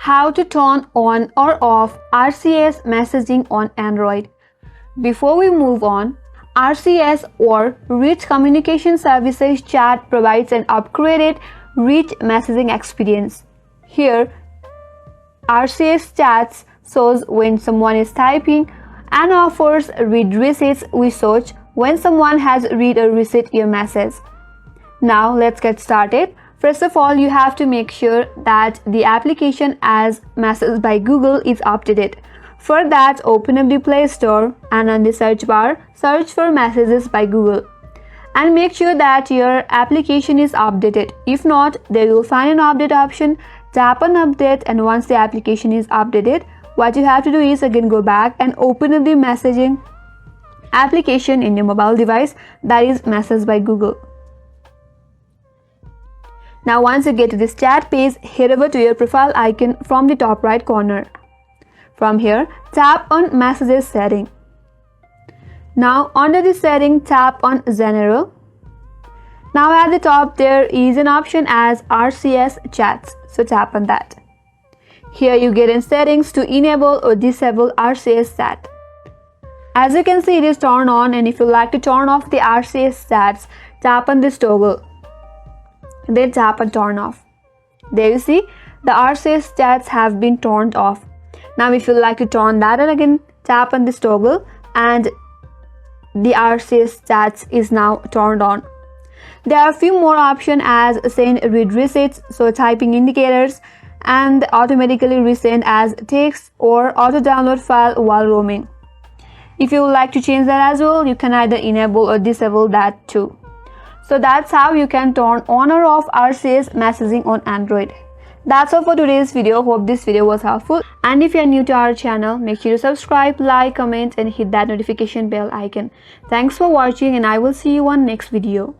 How to turn on or off RCS messaging on Android. Before we move on, RCS or Rich Communication Services Chat provides an upgraded rich messaging experience. Here, RCS Chats shows when someone is typing and offers read receipts we search when someone has read or received your message. Now let's get started. First of all, you have to make sure that the application as Messaged by Google is updated. For that, open up the Play Store and on the search bar, search for Messages by Google. And make sure that your application is updated. If not, there you will find an update option. Tap on update, and once the application is updated, what you have to do is again go back and open up the messaging application in your mobile device, that is Messaged by Google. Now once you get to this chat page, head over to your profile icon from the top right corner. From here, tap on Messages setting. Now under the setting, tap on General. Now at the top there is an option as RCS Chats, so tap on that. Here you get in settings to enable or disable RCS chat. As you can see, it is turned on, and if you like to turn off the RCS chats, tap on this toggle. Then tap on turn off. There you see the RCS chats have been turned off. Now if you like to turn that on again, tap on this toggle and the RCS chats is now turned on. There are a few more options as send read receipts, so typing indicators, and automatically resend as text or auto download file while roaming. If you would like to change that as well, you can either enable or disable that too. So that's how you can turn on or off RCS messaging on Android. That's all for today's video. Hope this video was helpful. And if you are new to our channel, make sure to subscribe, like, comment and hit that notification bell icon. Thanks for watching, and I will see you on next video.